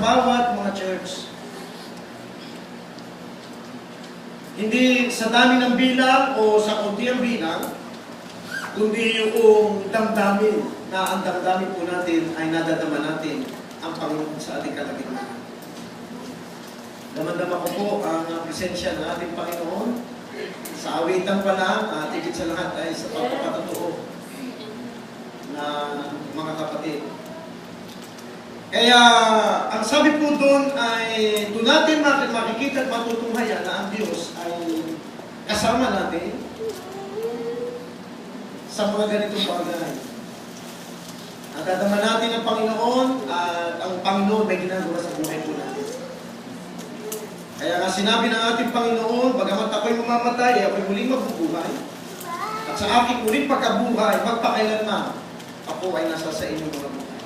bawat mga church. Hindi sa dami ng bilang o sa kaunti ang bilang, kundi yung damdamin na ang damdamin po natin ay nadadama natin ang Panginoon sa ating kalagitnaan. Damandama ko po ang presensya ng ating Panginoon sa awitan pa lang at higit sa lahat ay sa pagpapatotoo na mga kapatid. Kaya ang sabi po doon ay doon natin makikita at matutunghayan na ang Diyos ay kasama natin sa mga ganitong bagay. Nadadama natin ang Panginoon at ang Panginoon may ginagawa sa buhay po natin. Kaya nga sinabi ng ating Panginoon, bagamat ako'y mamamatay, ako'y muling mabubuhay. At sa aking muling pagkabuhay, magpakailanman, ako ay nasa sa inyong mga buhay.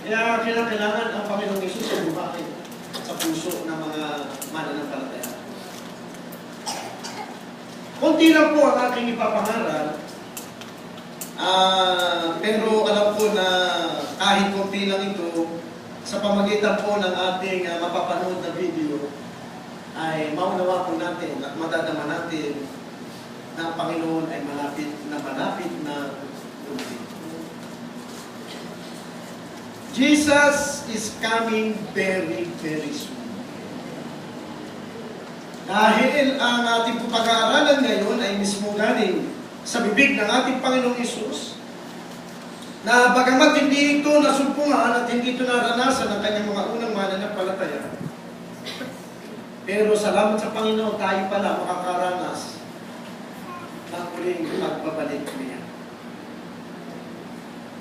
Kaya kailangan ang Panginoong Isus sa buhay sa puso ng mga mananampalataya. Kunti lang po ang aking ipapangaral, pero alam ko na kahit kunti lang ito, sa pamagitan po ng ating mapapanood na video, ay maunawa po natin at madadama natin na ang Panginoon ay malapit na dumating. Jesus is coming very, very soon. Dahil ang ating pag-aaralan ngayon ay mismo galing sa bibig ng ating Panginoong Isus, na bagamat hindi ito nasumpungan at hindi ito naranasan ng kanyang mga unang mananampalataya, pero salamat sa Panginoon, tayo pala makakaranas ng muling pagbabalik niya.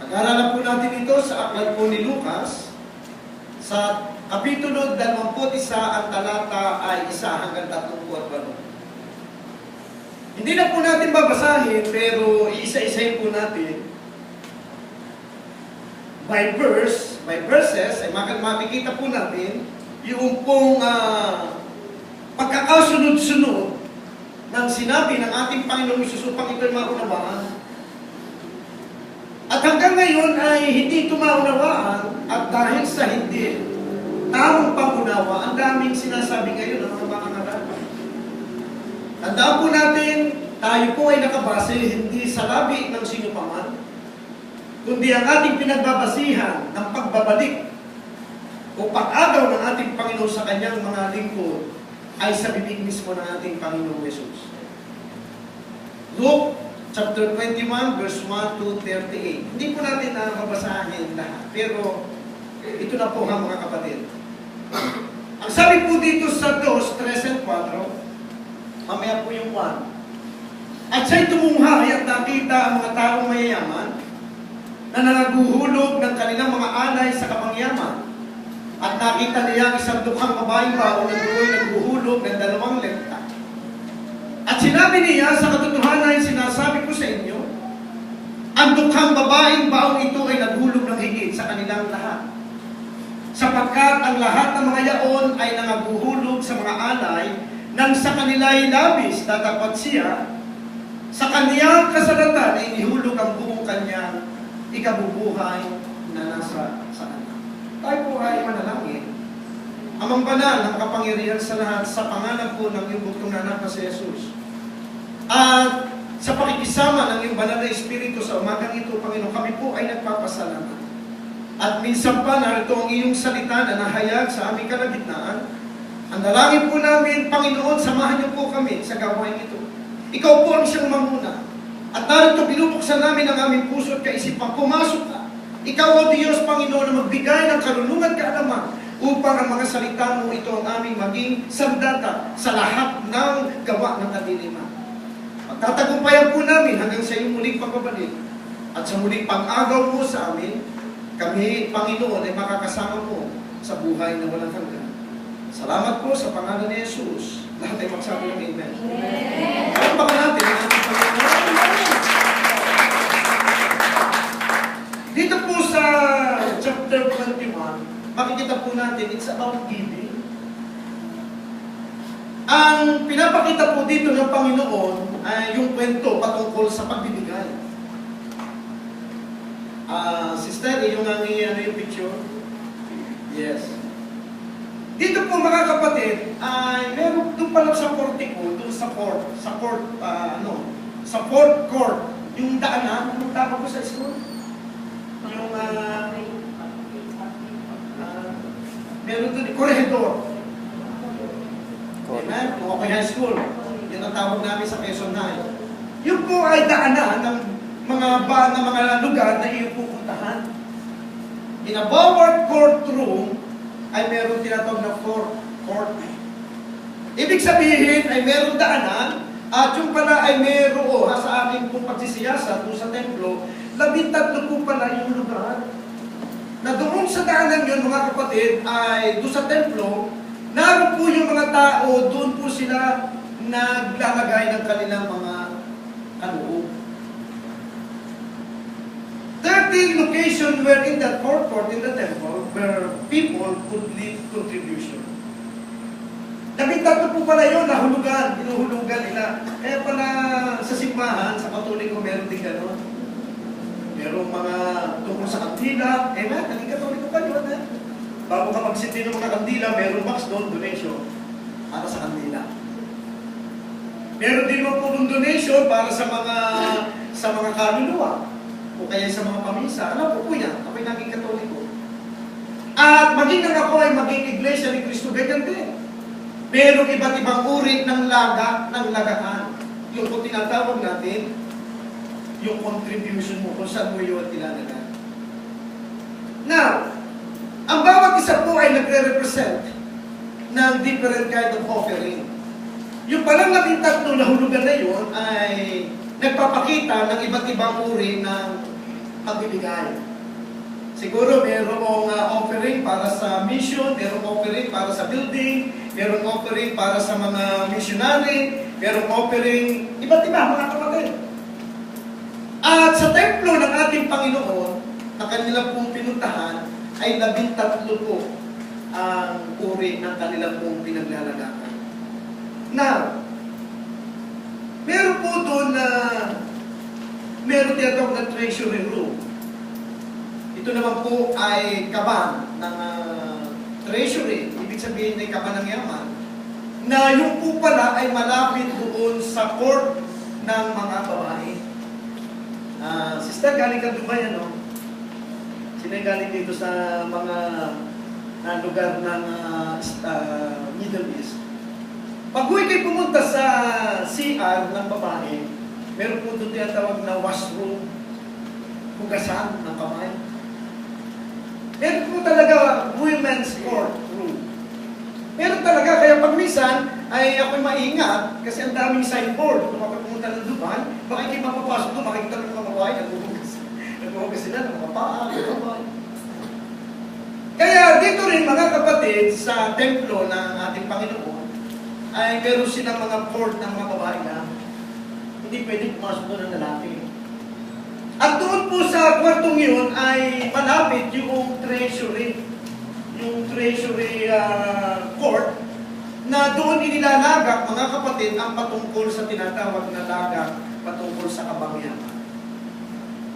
Pag-aaralan po natin ito sa aklat po ni Lucas, sa Kapitulo 21, ang talata ay 1 hanggang 38. Hindi na po natin babasahin, pero isa-isahin po natin by verses, ay makikita po natin yung pong pagkakasunod-sunod ng sinabi ng ating Panginoong Isus upang ito'y maunawaan. At hanggang ngayon ay hindi ito maunawaan, at dahil sa hindi tamang pangunawa, ang daming sinasabi ngayon ng mga mangangaral. Tandaan po natin, tayo po ay nakabase hindi sa labi ng sino paman, kundi ang ating pinagbabasihan ng pagbabalik o pag-agaw ng ating Panginoon sa kanyang mga lingkod ay sa bibig mismo ng ating Panginoong Jesus. Luke chapter 21, verse 1 to 38. Hindi po natin babasahin lahat, pero ito na po mga kapatid. Ang sabi po dito sa 2, 3 and 4, mamaya po yung 1. At siya'y tumunghay at nakita ang mga taong mayayaman na nangaguhulog ng kanilang mga alay sa kapangyaman. At nakita niya ang isang dukhang babaeng bao na doon naghuhulog ng 2 lekta. At sinabi niya, sa katotohanan ay sinasabi ko sa inyo, ang dukhang babaeng baong ito ay naghulog ng higit sa kanilang lahat. Sapagkat ang lahat ng mga yaon ay nangaguhulog sa mga alay nang sa kanila'y labis tatapat siya, sa kaniyang kasalatan ay inihulog ang buong kanyang ikabubuhay na nasa sa kanya. Tayo po ay manalangin. Amang banal ng kapangyarihan sa lahat, sa pangalan po ng iyong bugtong na anak na si Jesus. At sa pakikisama ng iyong banal na Espiritu sa umagang ito, Panginoon, kami po ay nagpapasalamat. At minsan pa narito ang iyong salita na nahayag sa aming kalagitnaan. Ang dalangin po namin, Panginoon, samahan niyo po kami sa gawain ito. Ikaw po ang siyang mamuna. At narito binubuksan namin ang aming puso at kaisipan. Pumasok ka. Ikaw, O Diyos, Panginoon, na magbigay ng karunungan kaalaman upang ang mga salita mo ito ang aming maging sandata sa lahat ng gawa ng kadiliman. Magtatagumpayan po namin hanggang sa iyong muling pagbabalik at sa muling pag-agaw mo sa amin, kami, Panginoon, ay makakasama mo sa buhay na walang hanggan. Salamat po sa pangalan ni Jesus. Lahat ay magsabi ng Amen. Amen. Baka natin ang ating Panginoon. Dito po sa chapter 21, makikita po natin, it's about giving. Ang pinapakita po dito ng Panginoon ay yung kwento patungkol sa pagbibigay. Sister, yung picture. Yes. Dito po mga kapatid, ay meron doon pala sa portico, doon sa fourth court, yung daanan, anong tawag ko sa school? Yung, meron doon, corridor. Amen? Kung ako high school, yun ang tawag namin sa Quezon High. Yun po ay daanan ng mga lugar na iyong pupuntahan. In a bawat courtroom, ay meron tinatawag na fourth court. Ibig sabihin ay meron daanan, at yung pala ay meron sa aking pong pagsisiyasa doon sa templo, 13 po pala yung lugar. Na doon sa daanan yun, mga kapatid, ay doon sa templo, naroon po yung mga tao, doon po sila naglalagay ng kanilang mga kaloob. 13 locations were in that forecourt in the temple where people could leave contribution. 13 po pala yun, nahulugan, inuhulugan nila. Kaya pala sa simbahan, sa Katoliko, meron din gano'n. Merong mga tungkol sa kandila. Amen, naging Katoliko ka yun, eh. Bago ka magsindi ng mga kandila, meron box doon, donation, para sa kandila. Meron din mo po donation para sa mga kaluluwa o kaya sa mga pamisa. Alam po yan, ako'y naging Katoliko. At maging ako ay maging Iglesia ni Cristo, ganyan din. Merong iba't ibang uri ng lagahan. Yung kung tinatawag natin, yung contribution mo, kung saan mo yun ilalagay. Now, ang bawat isa po ay nagre-represent ng different kind of offering. Yung palang 13 na hulugan na yun ay nagpapakita ng iba't ibang uri ng pagbibigay. Siguro mayroong offering para sa mission, mayroong offering para sa building, mayroong offering para sa mga missionary, mayroong offering, iba't iba mga kapatid. At sa templo ng ating Panginoon, na kanila pong pinuntahan, ay 13 po ang uri ng kanilang pong pinaglalagakan. Now, meron po doon na meron tinatawag na treasury room. Ito naman po ay kaban ng treasury, ibig sabihin ay kaban ng yaman, na yung po pala ay malapit doon sa court ng mga babae. Sister, galing ka Dubai, ano? Sino yung galing dito sa mga lugar ng Middle East? Pag huwag kayo pumunta sa CR ng babae, meron po doon tinatawag na washroom, hugasan ng kamay. Meron po talaga women's court room. Meron talaga, kaya pag minsan ay ako'y maingat kasi ang daming signboard. Kung ako pumunta ng Dubai, baka kayo mapapasok doon, makikita ng mga babae, naghuhugas sila ng mga paa, Kaya dito rin mga kapatid sa templo ng ating Panginoon, ay meron silang mga court ng mga babae na hindi pwede pumasok doon ng lalaki. At doon po sa kwartong yun ay malapit yung treasury. Yung treasury court na doon inilalagak, mga kapatid, ang patungkol sa tinatawag na lagak patungkol sa kabangyaman.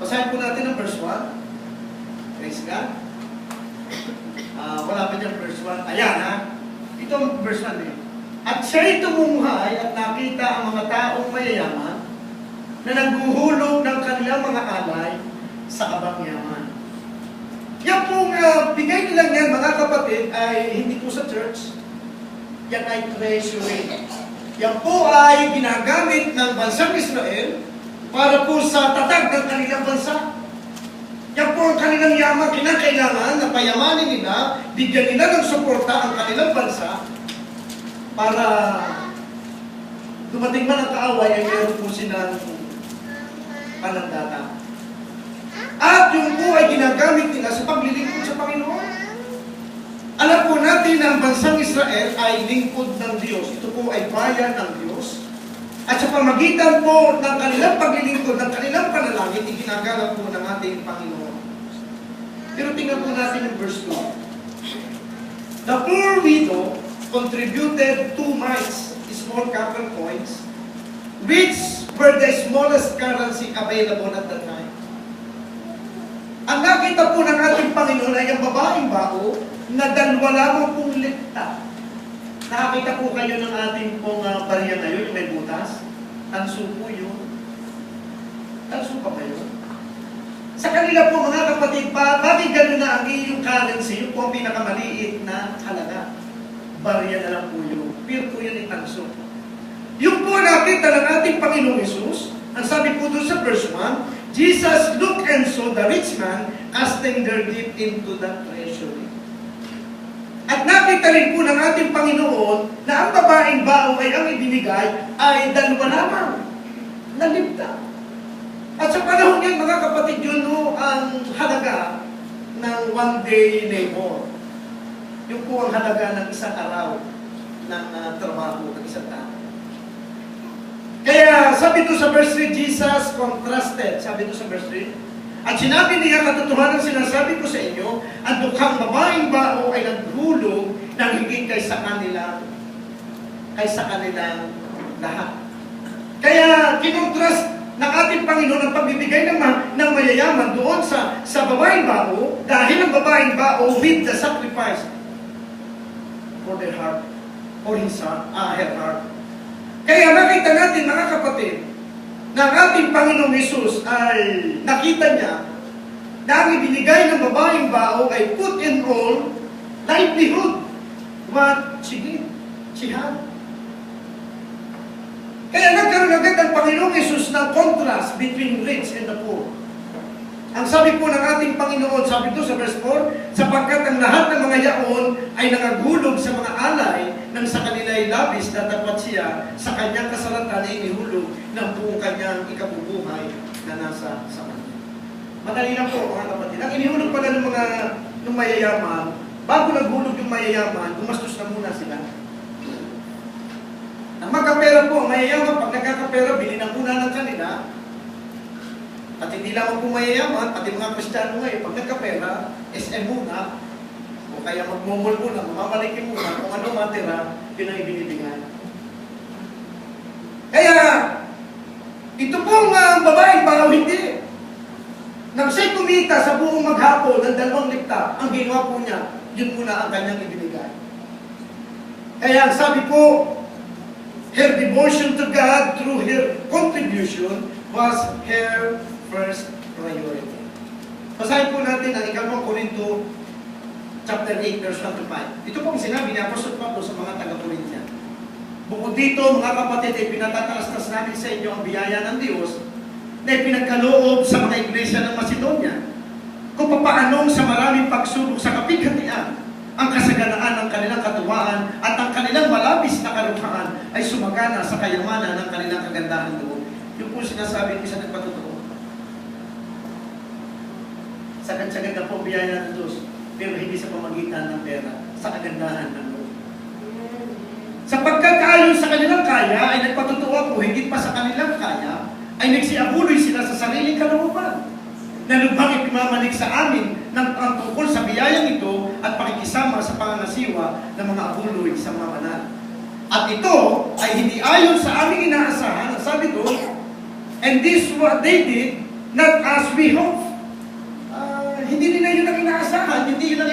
Basahin po natin ang verse 1. Praise God. Wala pa dyan verse 1. Ayan ha. Ito ang verse 1 eh. At siya'y tumunghay at nakita ang mga taong mayayaman na naghuhulog ng kanilang mga alay sa kabangyaman. Yan pong bigay nilang yan, mga kapatid, ay hindi po sa church. Yan ay treasury. Yan po ay ginagamit ng bansang Israel para po sa tatag ng kanilang bansa. Yan po ang kanilang yaman, kinakailangan na payamanin nila, bigyan nila ng suporta ang kanilang bansa para dumating man ang kaaway ay meron po silang panandata. At yung po ay ginagamit nila sa paglilingkod sa Panginoon. Alam po natin na ang bansang Israel ay lingkod ng Diyos. Ito po ay bayan ng Diyos. At sa pamagitan po ng kanilang paglilingkod, ng kanilang panalangin, iginagalang po ng ating Panginoon. Pero tingnan po natin yung verse 2. The poor widow contributed 2 mites, small copper coins, which were the smallest currency available at that time. Ang nakita po ng ating Panginoon ay ang babaeng bao na dalawa lamang pong likta. Nakakita po kayo ng ating pong barya ngayon, yung may butas? Tanso po yun. Tanso pa kayo? Sa kanila po mga kapatid, bakit gano'n na ang iyong currency, yung po ang pinakamaliit na halaga? Barya na lang po yun. Pero po yun ay tanso. Yung po nakita ng ating Panginoong Hesus, ang sabi po doon sa verse 1, Jesus looked and saw the rich man casting their gift into the treasury. At nakita rin po ng ating Panginoon na ang babaeng bao ay ang ibinigay ay dalawa lamang na libta. At sa panahon yan, mga kapatid, yun ang halaga ng one day labor. Yung po ang halaga ng isang araw ng trabaho ng isang tao. Kaya sabi ito sa verse 3, Jesus contrasted. Sabi ito sa verse 3, at sinabi niya, katotohanan sinasabi ko sa inyo, ang dukhang babaeng bao ay naghulog ng higit kaysa kanilang lahat. Kaya kinontrast ng ating Panginoon ang pagbibigay ng mayayaman doon sa babaeng bao, dahil ang babaeng bao with the sacrifice for their heart, for her heart. Kaya nakita natin, mga kapatid, na ang ating Panginoong Hesus ay nakita niya na ang ibinigay ng babaeng bao ay put in all livelihood what she had. Kaya nagkaroon agad ang Panginoong Hesus ng contrast between rich and the poor. Ang sabi po ng ating Panginoon, sabi ito sa verse 4, sapagkat ang lahat ng mga yaon ay nangagulog sa mga alay nang sa kanila ay labis na dapat siya sa kanyang kasalatan ay inihulog ng buong kanyang ikabubuhay na nasa sa kanya. Madali lang po, mga kapatid. Ang inihulog pala ng mayayaman, bago naghulog yung mayayaman, gumastos na muna sila. Ang magkapera po, ang mayayaman, pag nagkakapera, bilhin na muna ng kanila. At hindi lang po mayayaman, pati mga Kristiyano ngayon, pag nagkapera, SM muna, o kaya magmumul muna, mamamalikin muna, kung ano matira, yun ang ibinibigay. Kaya, ito pong babaeng bao hindi. Nang siya'y kumita sa buong maghapon ng 2 likta, ang ginawa po niya, yun muna ang kanyang ibinigay. Kaya sabi po, her devotion to God through her contribution was her first priority. Basahin po natin ang 2 Korinto chapter 8, verse 1 to 5. Ito pong sinabi ni Apostol Pablo sa mga taga-Korintian. Bukod dito, mga kapatid, ay pinatatalastas namin sa inyo ang biyaya ng Diyos na ipinagkaloob sa mga iglesia ng Macedonia, kung papaanong sa maraming pagsubok sa kapighatian, ang kasaganaan ng kanilang katuwaan at ang kanilang malabis na karupaan ay sumagana sa kayamanan ng kanilang kagandahan doon. Yung po sinasabi ko sa nagpatotoo. Sagad-sagad na po biyaya ng Diyos, pero hindi sa pamagitan ng pera, sa kagandahan ng Lord. Sapagkat ayon sa kanilang kaya, ay nagpatotoo ako, higit pa sa kanilang kaya, ay nagsiabuloy sila sa sariling kalooban, na lubhang ipimamalik sa amin ng ang tungkol sa biyayang ito at pakikisama sa pangangasiwa ng mga abuloy sa mga banal. At ito ay hindi ayon sa aming inaasahan, sabi doon, and this what they did, not as we hope. Hindi nila yun ang inaasahan, hindi yun ang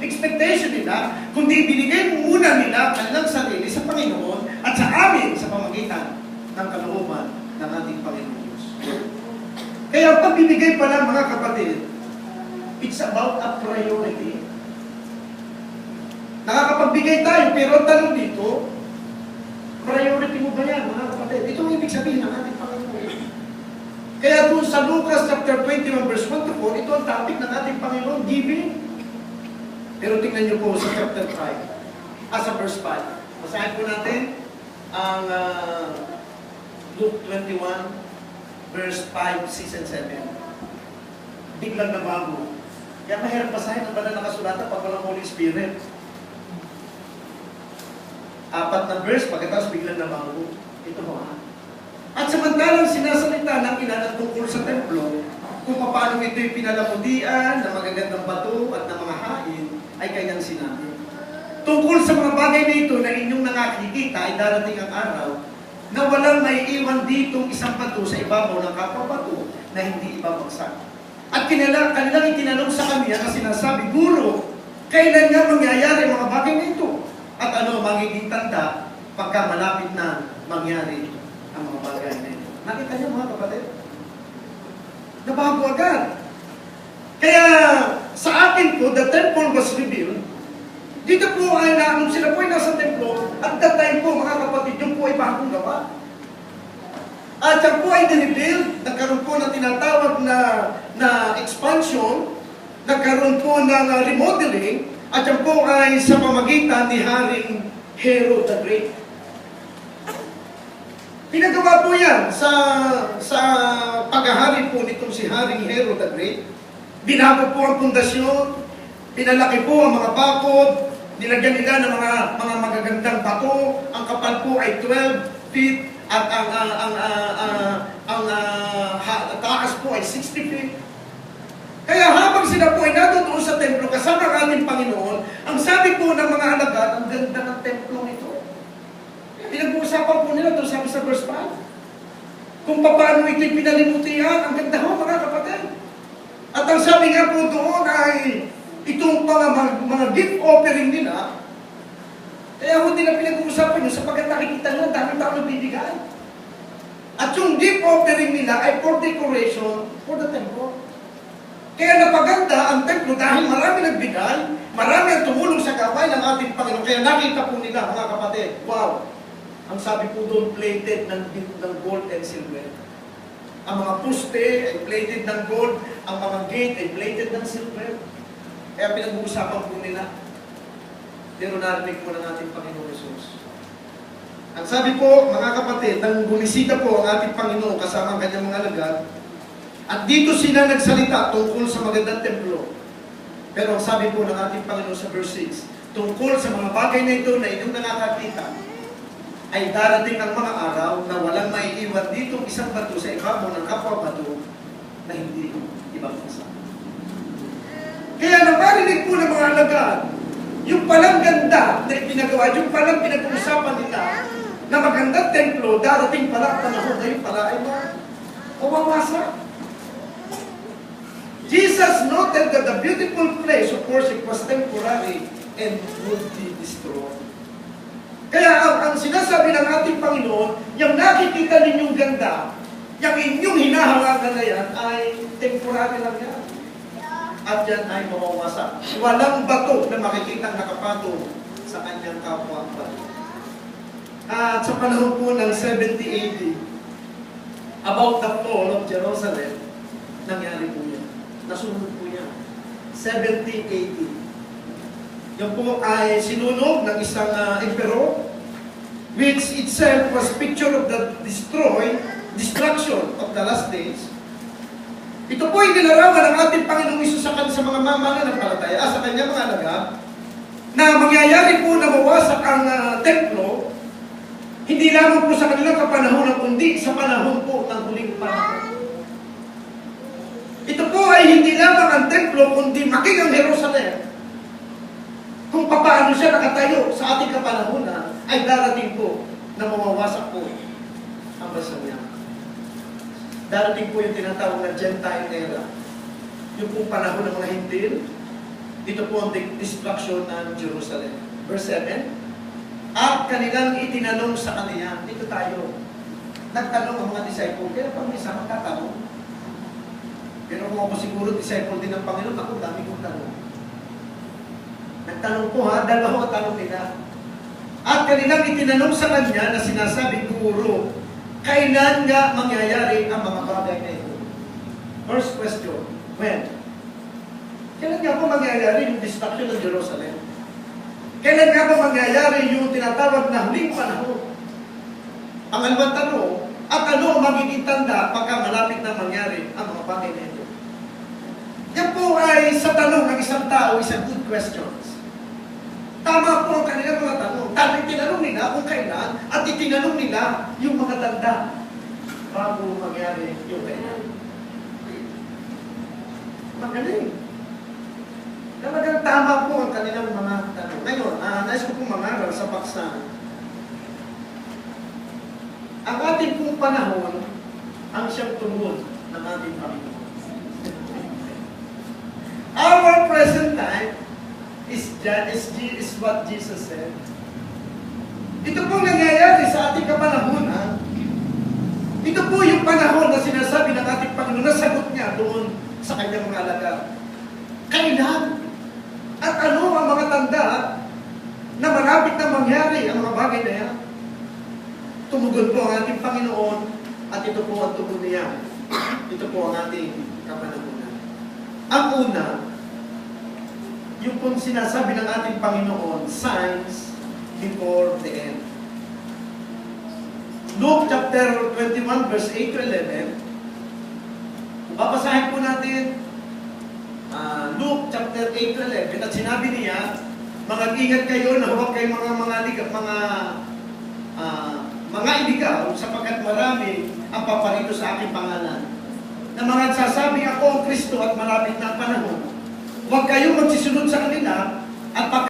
expectation nila, kundi binigay muna nila kanilang sarili sa Panginoon at sa amin sa pamagitan ng kalooban ng ating Panginoon Diyos. Kaya pagbibigay pala, mga kapatid, it's about a priority. Nakakapagbigay tayo, pero ang tanong dito, priority mo ba yan, mga kapatid? Ito ang ibig sabihin ng ating Panginoon. Kaya doon sa Lucas chapter 21 verse 1 to 4, ito ang topic ng ating Panginoon, giving. Pero tingnan niyo po sa chapter 5, sa verse 5. Basahin po natin ang Luke 21 verse 5, 6, and 7. Biglang nabago. Kaya mahirap basahin ang banal na kasulatan pag walang Holy Spirit. 4 na verse, pagkatapos biglang nabago. Ito mo At samantalang sinasalita ng ina tungkol sa templo, kung paano ito'y pinalamudian ng magagandang bato at ng mga hain, ay kanyang sinabi. Tungkol sa mga bagay na ito na inyong nakikita ay darating ang araw na walang maiiwan ditong isang bato sa ibabaw ng kapwa bato na hindi ibabagsak. At kanilang itinanong sa kanya na sinasabi, Guro, Kailan nga mangyayari ang mga bagay na ito? At ano ang magiging tanda pagka malapit na mangyari ang mga bagay na ito? Nakita niyo mga kapatid? Nabago agad. Kaya sa akin po, the temple was rebuilt. Dito po ay nung sila po ay nasa templo, at that time po mga kapatid, yung po ay bagong gawa. At yan po ay dinibuild, nagkaroon po ng tinatawag na expansion, nagkaroon po ng remodeling, at yan po ay sa pamagitan ni Haring Herod the Great. Pinagawa po yan sa paghahari po nitong si Haring Herod the Great. Binago po ang pundasyon, pinalaki po ang mga bakod, nilagyan nila ng mga magagandang bato, ang kapal po ay 12 feet, at ang taas po ay 60 feet. Kaya habang sila po ay nadoon sa templo kasama ang ating Panginoon, ang sabi po ng mga alagad, ang ganda ng templo ito. Pinag-uusapan po nila doon sabi sa verse 5. Kung paano ito'y pinalibutihan, ang ganda ho mga kapatid. At ang sabi nga po doon ay itong mga gift offering nila, kaya hindi na pinag-uusapan nyo sapagkat nakikita nyo, daming tao nagbibigay. At yung gift offering nila ay for decoration for the temple. Kaya napaganda ang templo dahil marami nagbigay, marami ang tumulong sa gawain ng ating Panginoon. Kaya nakita po nila mga kapatid, wow! Ang sabi po doon, plated ng gold and silver. Ang mga poste ay plated ng gold, ang mga gate ay plated ng silver. Kaya pinag-uusapan po nila. Pero narinig po ng ating Panginoon Jesus. Ang sabi po, mga kapatid, nang bumisita po ang ating Panginoon kasama ang kanyang mga alagad, at dito sila nagsalita tungkol sa magandang templo. Pero ang sabi po ng ating Panginoon sa verse 6, tungkol sa mga bagay na ito na inyong nakakakita, ay darating ang mga araw na walang maiiwan dito isang bato sa ibabaw ng kapwa bato na hindi ibang isa. Kaya naparinig po ng mga alagad, yung palang ganda na ipinagawa, yung palang pinag-uusapan nila na magandang templo, darating pala ang panahon na yung pala ay mawawasa. Jesus noted that the beautiful place of worship was temporary and would be destroyed. Kaya ang sinasabi ng ating Panginoon, yung nakikita ninyong ganda, yung inyong hinahangagan na yan, ay temporary lang yan. At yan ay mawawasa. Walang bato na makikita nakapatong sa kanyang kapwa bato. At sa panahon po ng 70 AD, about the fall of Jerusalem, nangyari po yan. Nasunod po yan. 70 AD. Yan po ay sinunog ng isang emperor, which itself was picture of the destruction of the last days. Ito po ay nilarawan ng ating Panginoong Isus sa mga mananampalataya, sa kanyang mga alagad, na mangyayari po na mawasak ang templo, hindi lamang po sa kanilang kapanahonan, kundi sa panahon po ng huling panahon. Ito po ay hindi lamang ang templo, kundi maging ang Jerusalem. Kung paano siya nakatayo sa ating kapanahonan, ay darating po na mawawasak po ang bansa niya. Darating po yung tinatawag na Gentile era. Yung pong panahon ng mga Hintil, dito po ang destruction ng Jerusalem. Verse 7, at kanilang itinanong sa kaniya, dito tayo, nagtanong ang mga disciple, kaya pang isa magtatanong. Pero kung ako siguro disciple din ng Panginoon, ako dami kong tanong. Nagtanong po ha, dalawa ang tanong nila. At kanilang itinanong sa kanya na sinasabi, Guro, kailan nga mangyayari ang mga bagay na ito? First question, when? Kailan nga po mangyayari yung destruction ng Jerusalem? Kailan nga po mangyayari yung tinatawag na huling panahon? Ang alawang tanong, at ano ang magiging tanda pagka malapit na mangyari ang mga bagay na ito? Yan po ay sa tanong ng isang tao, isang good questions. Tama po ang kanilang mga tanong. Dahil tinanong nila kung kailan at itinanong nila yung mga tanda bago mangyari yung kailan. Magaling. Talagang tama po ang kanilang mga tanong. Ngayon, nais ko pong mangaral sa paksa. Ang ating pong panahon ang siyang tungod ng ating Panginoon. Our present time is is what Jesus said. Ito pong nangyayari sa ating kapanahunan. Ito po yung panahon na sinasabi ng ating Panginoon, nasagot niya doon sa kanyang mga alagad. Kailan? At ano ang mga tanda na malapit na mangyari ang mga bagay na yan? Tumugon po ang ating Panginoon at ito po ang tugon niya. Ito po ang ating kapanahunan. Ang una, yung pong sinasabi ng ating Panginoon, signs before the end. Luke chapter 21 verse 8 to 11. Kung babasahin po natin Luke chapter 8 to 11, at sinabi niya, mag-ingat kayo na huwag kayo mga iligaw sapagkat marami ang paparito sa aking pangalan. Na mga nagsasabi ako ang Kristo at malapit na ang panahon. Huwag kayong magsisunod sa kanila at